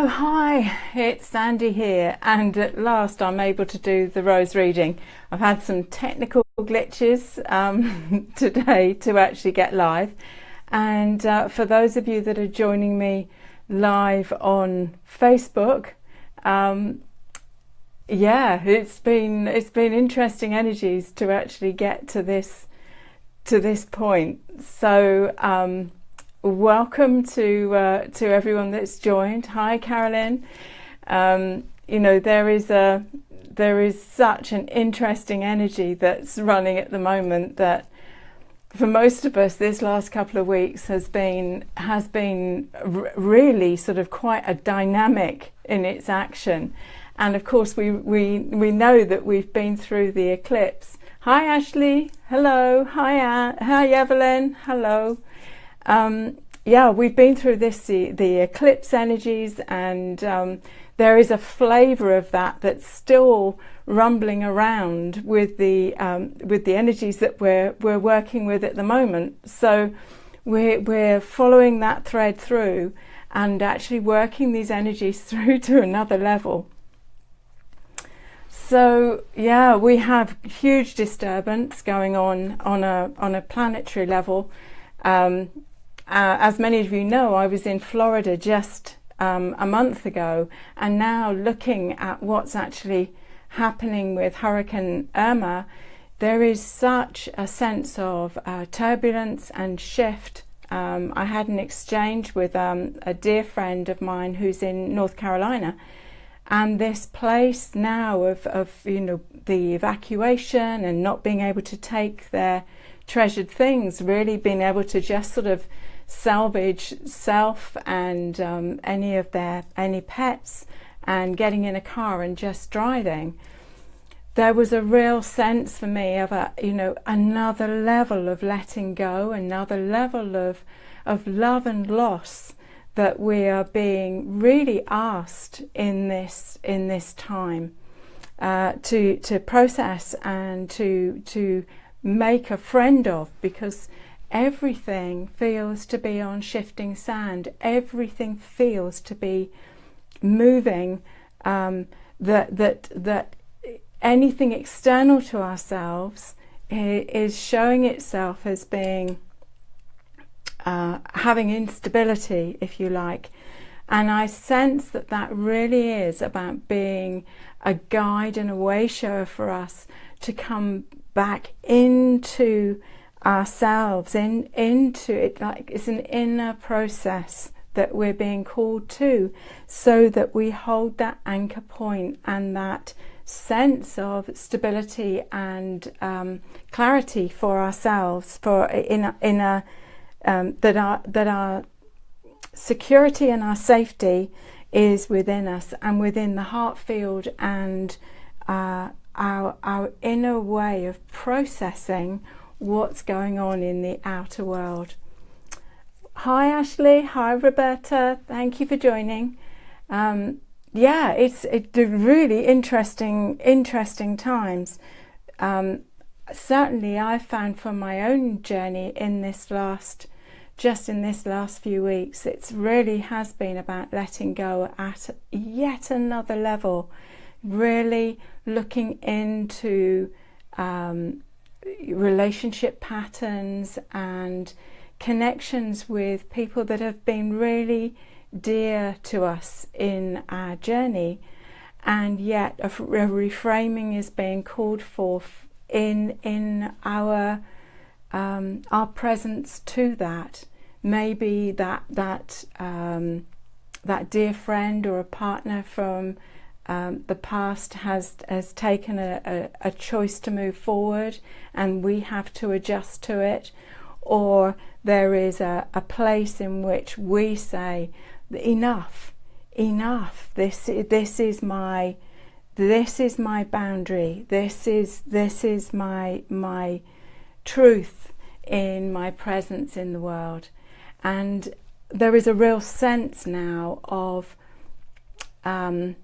So hi, it's Sandy here, and at last I'm able to do the rose reading. I've had some technical glitches today to actually get live, and for those of you that are joining me live on Facebook, yeah, it's been interesting energies to actually get to this point. So welcome to everyone that's joined. Hi, Carolyn. You know, there is such an interesting energy that's running at the moment that for most of us this last couple of weeks has been really sort of quite a dynamic in its action. And of course we know that we've been through the eclipse. Hi Ashley, hello. Hi Evelyn, hello. Yeah, we've been through the eclipse energies, and there is a flavour of that that's still rumbling around with the energies that we're working with at the moment. So we're following that thread through and actually working these energies through to another level. So yeah, we have huge disturbance going on a planetary level. As many of you know, I was in Florida just a month ago, and now looking at what's actually happening with Hurricane Irma, there is such a sense of turbulence and shift. I had an exchange with a dear friend of mine who's in North Carolina, and this place now of you know, the evacuation and not being able to take their treasured things, really being able to just sort of salvage self and any pets, and getting in a car and just driving. There was a real sense for me of another level of letting go, another level of love and loss that we are being really asked in this time to process and to make a friend of, because everything feels to be on shifting sand. Everything feels to be moving. That anything external to ourselves is showing itself as being having instability, if you like. And I sense that really is about being a guide and a way shower for us to come back into ourselves, into it, like it's an inner process that we're being called to, so that we hold that anchor point and that sense of stability and clarity for ourselves, that our security and our safety is within us and within the heart field, and our inner way of processing what's going on in the outer world. Hi Ashley, hi Roberta, thank you for joining. Yeah, it's really interesting times. Certainly I found from my own journey in this last few weeks, it really has been about letting go at yet another level, really looking into relationship patterns and connections with people that have been really dear to us in our journey, and yet a reframing is being called forth in our presence to that. Maybe that dear friend or a partner from the past has taken a choice to move forward, and we have to adjust to it, or there is a place in which we say, enough, this is my boundary, this is my truth in my presence in the world. And there is a real sense now of an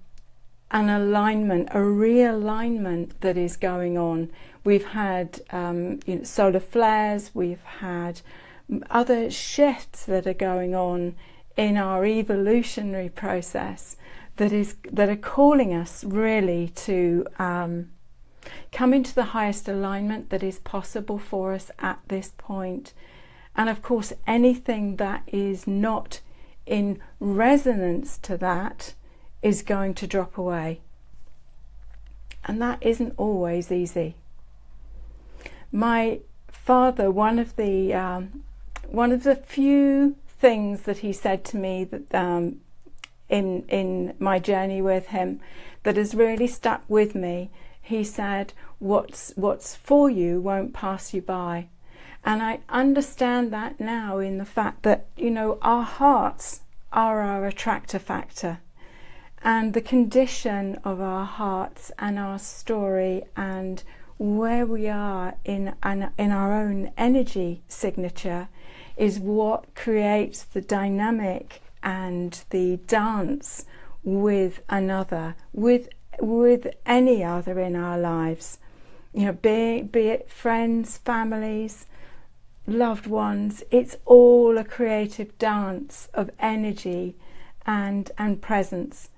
alignment, a realignment that is going on. We've had solar flares, we've had other shifts that are going on in our evolutionary process that are calling us really to come into the highest alignment that is possible for us at this point. And of course, anything that is not in resonance to that is going to drop away. And that isn't always easy. My father, one of the few things that he said to me that in my journey with him that has really stuck with me, he said, what's for you won't pass you by. And I understand that now in the fact that, you know, our hearts are our attractor factor, and the condition of our hearts and our story and where we are in our own energy signature is what creates the dynamic and the dance with another, with any other in our lives. You know, be it friends, families, loved ones, it's all a creative dance of energy and presence.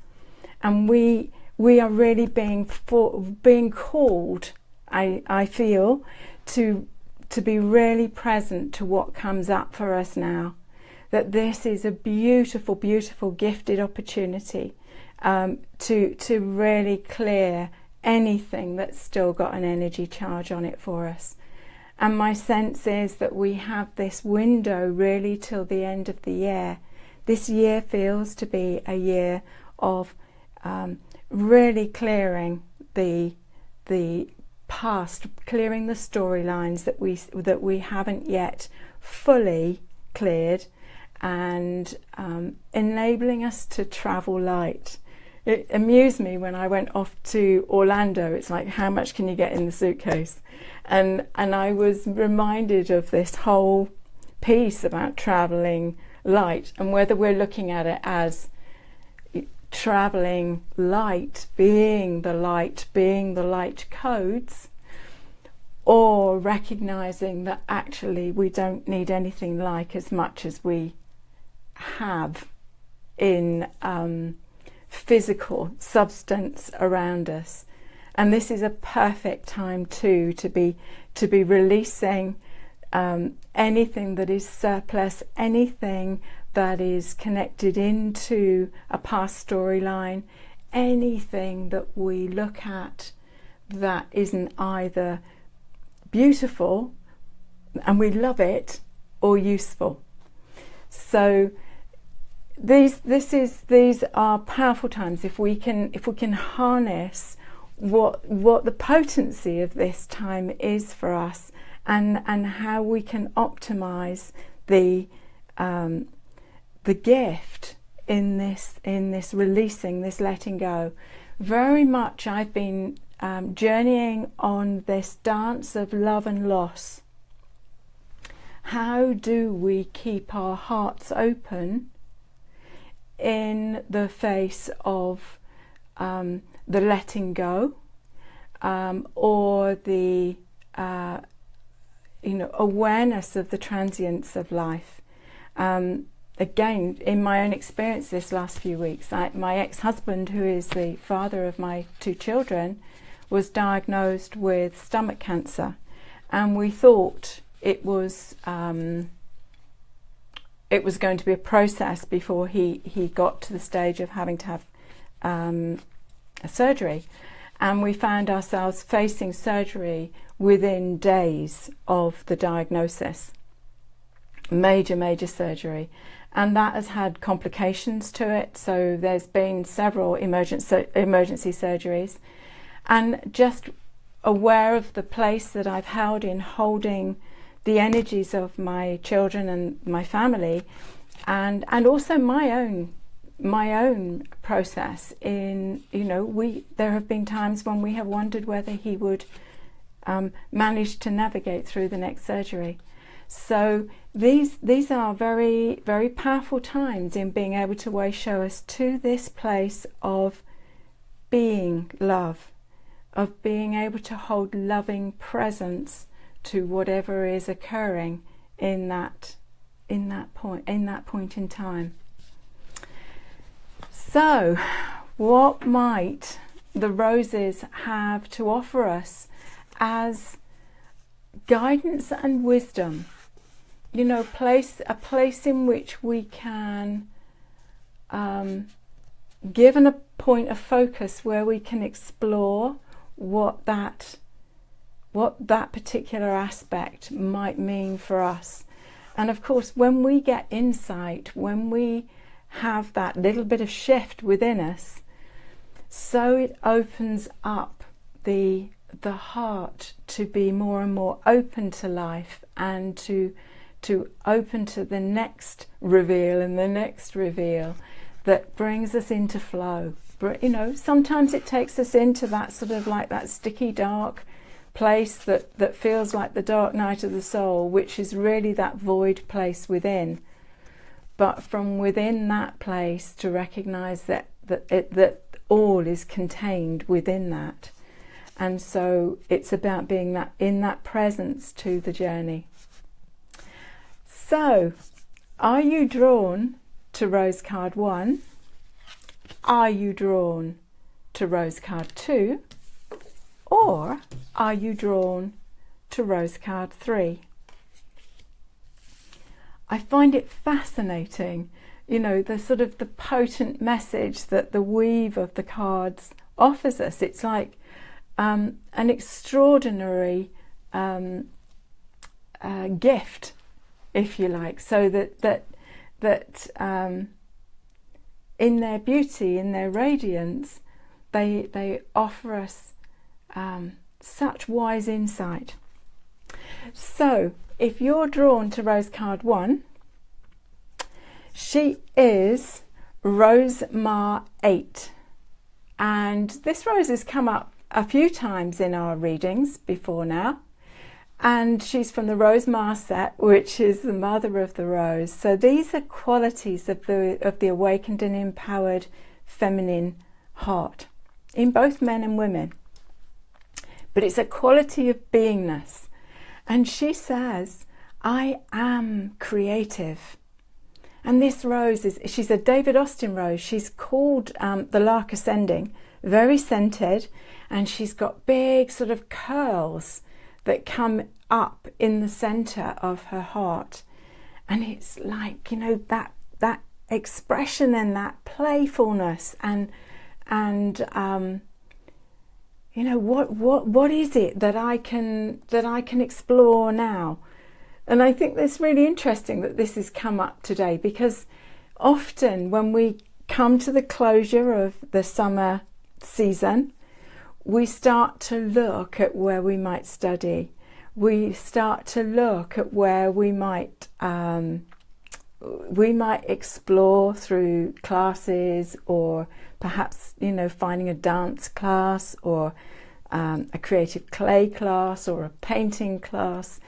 And we are really being called, I feel, to be really present to what comes up for us now. That this is a beautiful, beautiful, gifted opportunity to really clear anything that's still got an energy charge on it for us. And my sense is that we have this window really till the end of the year. This year feels to be a year of really clearing the past, clearing the storylines that we haven't yet fully cleared, and enabling us to travel light. It amused me when I went off to Orlando. It's like, how much can you get in the suitcase? And I was reminded of this whole piece about traveling light, and whether we're looking at it as traveling light, being the light codes, or recognizing that actually we don't need anything like as much as we have in physical substance around us. And this is a perfect time too to be releasing anything that is surplus, anything that is connected into a past storyline, anything that we look at that isn't either beautiful and we love it, or useful. So these are powerful times if we can harness what the potency of this time is for us, and how we can optimize the gift in this releasing, this letting go. Very much I've been journeying on this dance of love and loss. How do we keep our hearts open in the face of the letting go, or the awareness of the transience of life? Again, in my own experience this last few weeks, my ex-husband, who is the father of my 2 children, was diagnosed with stomach cancer, and we thought it was going to be a process before he got to the stage of having to have a surgery. And we found ourselves facing surgery within days of the diagnosis. Major surgery. And that has had complications to it. So there's been several emergency surgeries. And just aware of the place that I've held in holding the energies of my children and my family, and also my own process in, there have been times when we have wondered whether he would manage to navigate through the next surgery. So these are very, very powerful times in being able to show us to this place of being love, of being able to hold loving presence to whatever is occurring in that point in time. So, what might the roses have to offer us as guidance and wisdom? You know, a place in which we can given a point of focus where we can explore what that particular aspect might mean for us. And of course, when we get insight, when we have that little bit of shift within us, so it opens up the heart to be more and more open to life, and to open to the next reveal and the next reveal that brings us into flow. You know, sometimes it takes us into that sort of like that sticky dark place that feels like the dark night of the soul, which is really that void place within. But from within that place to recognize that all is contained within that. And so it's about being that in that presence to the journey. So, are you drawn to rose card 1? Are you drawn to rose card 2? Or are you drawn to rose card 3? I find it fascinating, you know, the sort of the potent message that the weave of the cards offers us. It's like an extraordinary gift, if you like, so that in their beauty, in their radiance, they offer us such wise insight. So if you're drawn to rose card 1, she is Rose Ma 8, and this rose has come up a few times in our readings before now, and she's from the Rose Ma Sept, which is the mother of the rose. So these are qualities of the awakened and empowered feminine heart in both men and women, but it's a quality of beingness. And she says, I am creative. And this rose she's a David Austin rose. She's called the Lark Ascending, very scented, and she's got big sort of curls that come up in the center of her heart. And it's like, you know, that expression and that playfulness and you know, what is it that I can explore now? And I think it's really interesting that this has come up today, because often when we come to the closure of the summer season, we start to look at where we might study. We start to look at where we might explore through classes, or perhaps, you know, finding a dance class, or a creative clay class, or a painting class,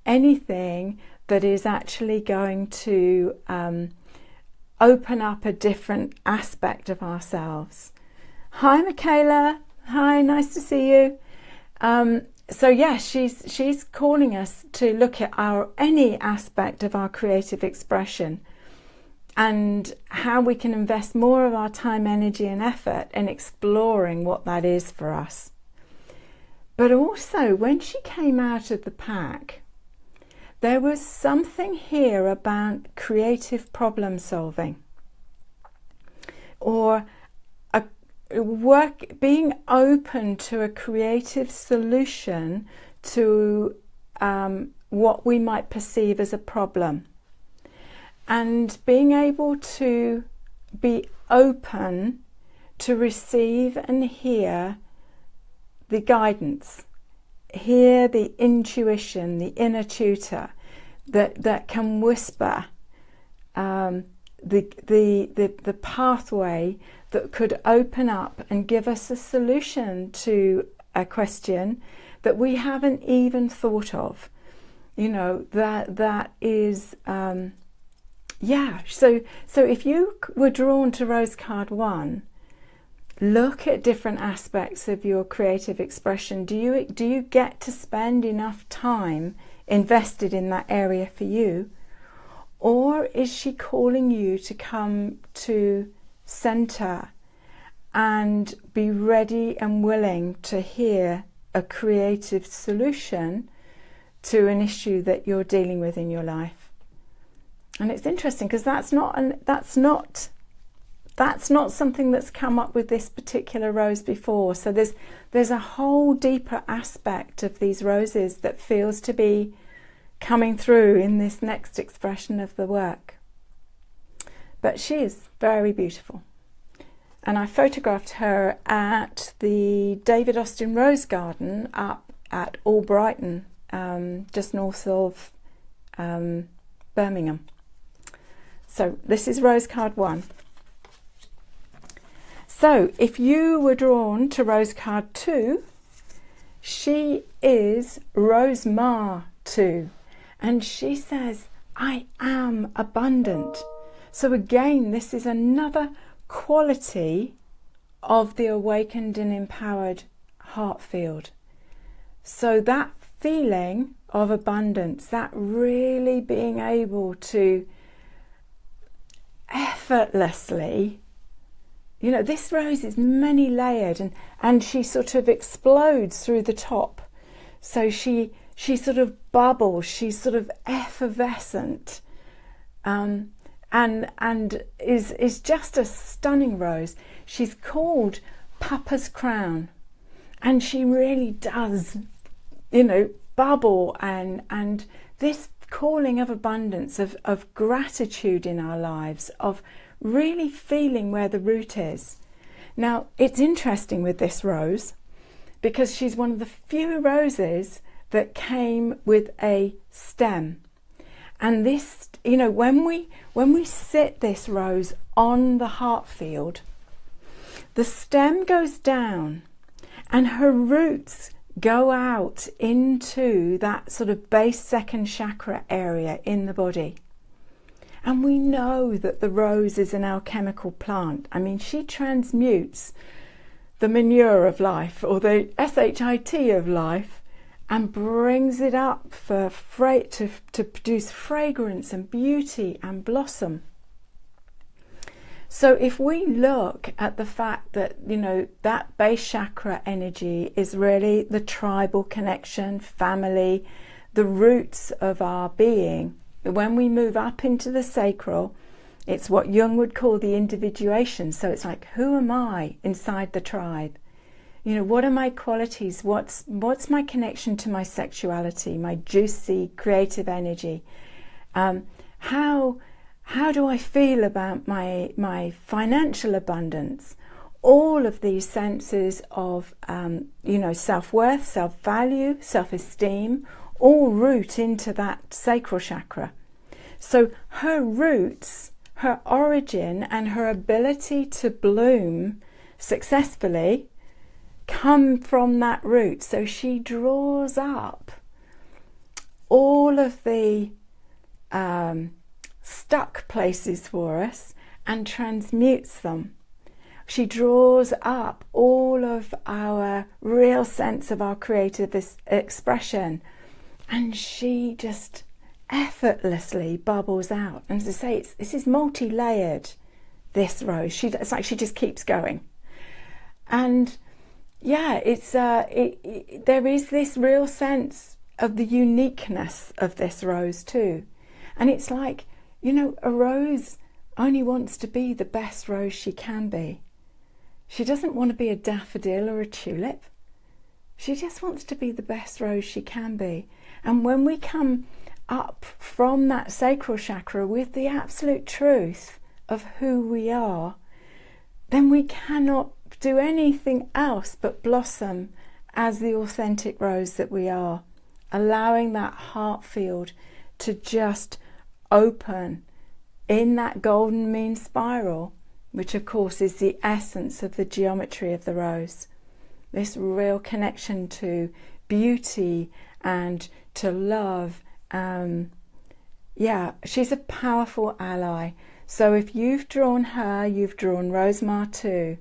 anything that is actually going to open up a different aspect of ourselves. Hi, Michaela. Hi, nice to see you. So yes, she's calling us to look at any aspect of our creative expression, and how we can invest more of our time, energy and effort in exploring what that is for us. But also, when she came out of the pack, there was something here about creative problem solving, or being open to a creative solution to what we might perceive as a problem, and being able to be open to receive and hear the guidance, hear the intuition, the inner tutor that can whisper the pathway that could open up and give us a solution to a question that we haven't even thought of. You know, that is so if you were drawn to rose card 1, look at different aspects of your creative expression. Do you get to spend enough time invested in that area for you? Or is she calling you to come to center and be ready and willing to hear a creative solution to an issue that you're dealing with in your life. And it's interesting because that's not something that's come up with this particular rose before. So there's a whole deeper aspect of these roses that feels to be coming through in this next expression of the work. But she is very beautiful. And I photographed her at the David Austin Rose Garden up at Albrighton, just north of Birmingham. So this is rose card 1. So if you were drawn to rose card 2, she is Rose Ma 2, and she says, I am abundant. So again, this is another quality of the awakened and empowered heart field. So that feeling of abundance, that really being able to effortlessly, you know, this rose is many layered, and she sort of explodes through the top. So she sort of bubbles, she's sort of effervescent, and is just a stunning rose. She's called Papa's Crown, and she really does, you know, bubble, and this calling of abundance, of gratitude in our lives, of really feeling where the root is. Now, it's interesting with this rose because she's one of the few roses that came with a stem. And this, you know, when we sit this rose on the heart field, the stem goes down and her roots go out into that sort of base second chakra area in the body. And we know that the rose is an alchemical plant. I mean, she transmutes the manure of life, or the SHIT of life, and brings it up for to produce fragrance and beauty and blossom. So if we look at the fact that, you know, that base chakra energy is really the tribal connection, family, the roots of our being, when we move up into the sacral, it's what Jung would call the individuation. So it's like, who am I inside the tribe? You know, what are my qualities? What's my connection to my sexuality, my juicy creative energy? How do I feel about my financial abundance? All of these senses of you know, self-worth, self-value, self-esteem, all root into that sacral chakra. So her roots, her origin, and her ability to bloom successfully come from that root. So she draws up all of the stuck places for us and transmutes them. She draws up all of our real sense of our creative expression, and she just effortlessly bubbles out. And as I say, this is multi-layered, this rose. It's like she just keeps going. And yeah, there is this real sense of the uniqueness of this rose too. And it's like, you know, a rose only wants to be the best rose she can be. She doesn't want to be a daffodil or a tulip. She just wants to be the best rose she can be. And when we come up from that sacral chakra with the absolute truth of who we are, then we cannot do anything else but blossom as the authentic rose that we are, allowing that heart field to just open in that golden mean spiral, which of course is the essence of the geometry of the rose. This real connection to beauty and to love. Yeah, she's a powerful ally. So if you've drawn her, you've drawn Rose Ma too.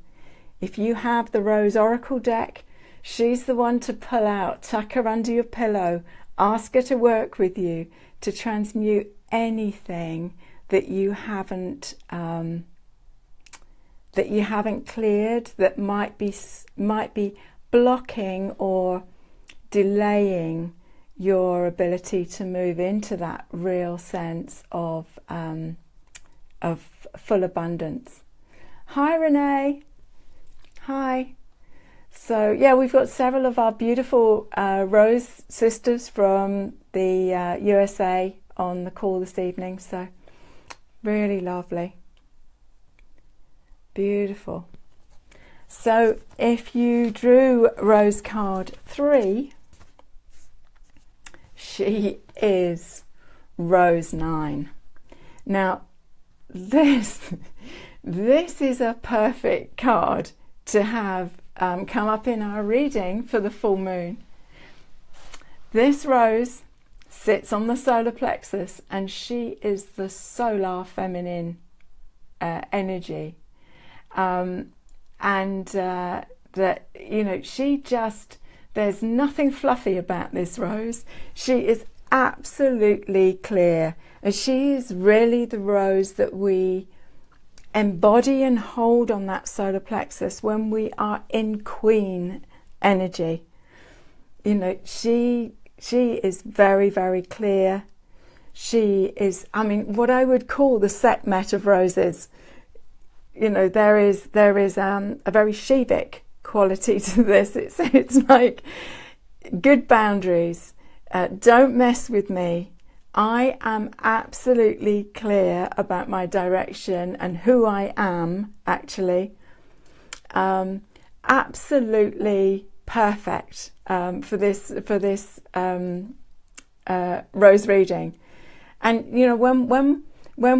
If you have the Rose Oracle deck, she's the one to pull out, tuck her under your pillow, ask her to work with you to transmute anything that you haven't that you haven't cleared, that might be blocking or delaying your ability to move into that real sense of full abundance. Hi Renee. Hi. So yeah, we've got several of our beautiful Rose sisters from the USA on the call this evening, so really lovely. Beautiful. So if you drew Rose card 3, she is Rose 9. Now this is a perfect card to have come up in our reading for the full moon. This rose sits on the solar plexus, and she is the solar feminine energy, and that, you know, she just, there's nothing fluffy about this rose. She is absolutely clear, and she is really the rose that we embody and hold on that solar plexus when we are in queen energy. You know, she is very, very clear. She is, I mean, what I would call the Sept of roses. You know, there is a very Shivic quality to this. It's like good boundaries. Don't mess with me. I am absolutely clear about my direction and who I am, actually. Absolutely perfect for this rose reading. And you know, when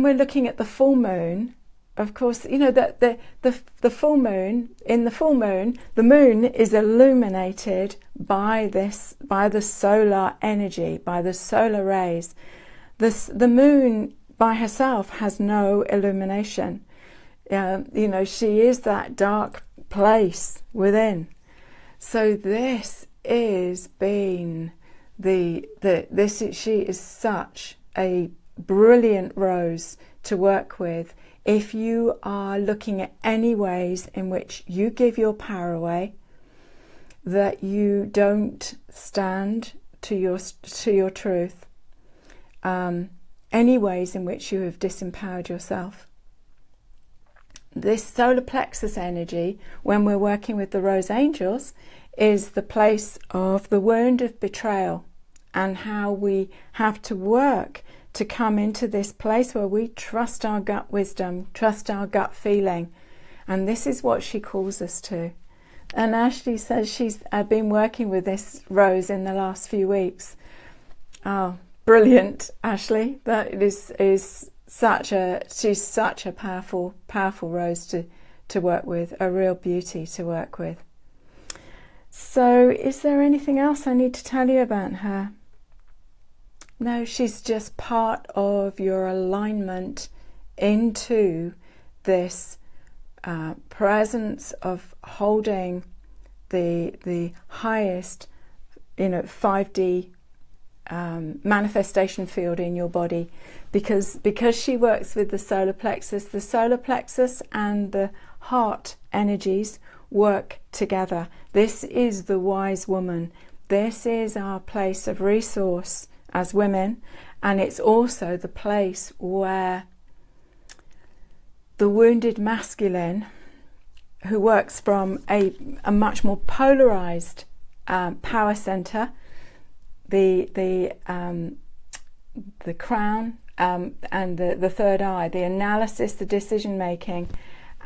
we're looking at the full moon, of course, you know that the full moon, in the full moon, the moon is illuminated by the solar energy, by the solar rays. The moon by herself has no illumination. You know, she is that dark place within. So this is being she is such a brilliant rose to work with if you are looking at any ways in which you give your power away, that you don't stand to your truth, any ways in which you have disempowered yourself. This solar plexus energy, when we're working with the rose angels, is the place of the wound of betrayal, and how we have to work to come into this place where we trust our gut wisdom, trust our gut feeling. And this is what she calls us to. And Ashley says she's been working with this rose in the last few weeks. Oh, brilliant, Ashley. That is she's such a powerful rose to work with, a real beauty to work with. So is there anything else I need to tell you about her? No, she's just part of your alignment into this presence of holding the highest, you know, 5D manifestation field in your body, because she works with the solar plexus and the heart energies work together. This is the wise woman. This is our place of resource as women, and it's also the place where the wounded masculine, who works from a much more polarized power center, the crown and the third eye, the analysis, the decision making,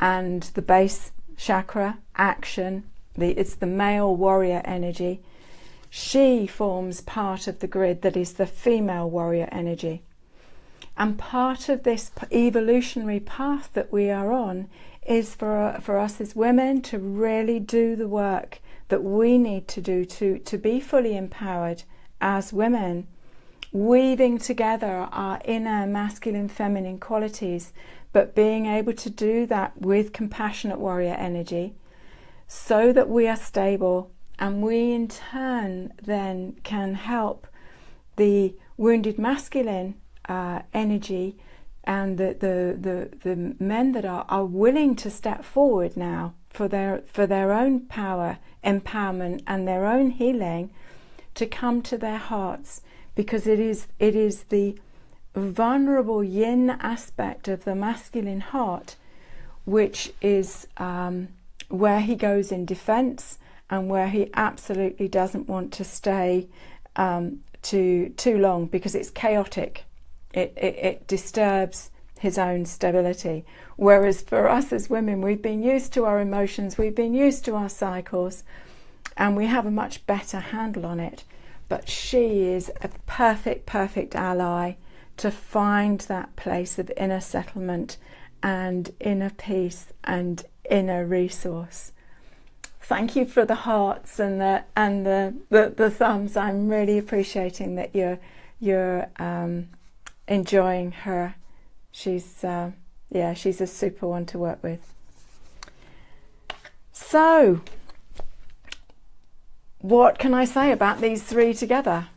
and the base chakra, action, it's the male warrior energy. She forms part of the grid that is the female warrior energy. And part of this evolutionary path that we are on is for us as women to really do the work that we need to do to be fully empowered as women, weaving together our inner masculine, feminine qualities, but being able to do that with compassionate warrior energy, so that we are stable, and we in turn then can help the wounded masculine energy and the men that are willing to step forward now for their own power, empowerment, and their own healing, to come to their hearts, because it is the vulnerable yin aspect of the masculine heart, which is where he goes in defense, and where he absolutely doesn't want to stay too long, because it's chaotic. It disturbs his own stability. Whereas for us as women, we've been used to our emotions, we've been used to our cycles, and we have a much better handle on it. But she is a perfect ally to find that place of inner settlement and inner peace and inner resource. Thank you for the hearts and the thumbs. I'm really appreciating that you're enjoying her. She's a super one to work with. So, what can I say about these three together?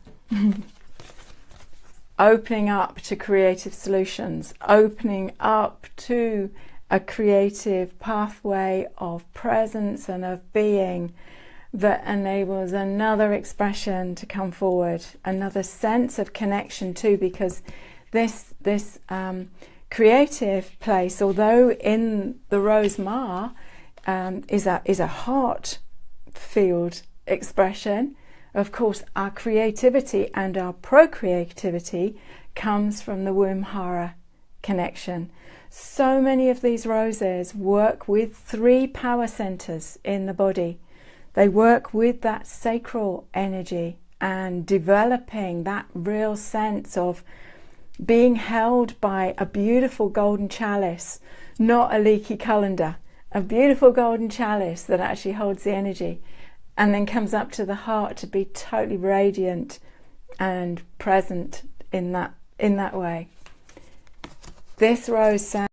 Opening up to creative solutions, opening up to a creative pathway of presence and of being that enables another expression to come forward, another sense of connection too, because this creative place, although in the Rose Ma is a heart field expression, of course our creativity and our procreativity comes from the womb hara connection. So many of these roses work with 3 power centers in the body. They work with that sacral energy and developing that real sense of being held by a beautiful golden chalice, not a leaky colander, a beautiful golden chalice that actually holds the energy, and then comes up to the heart to be totally radiant and present in that way. This rose sound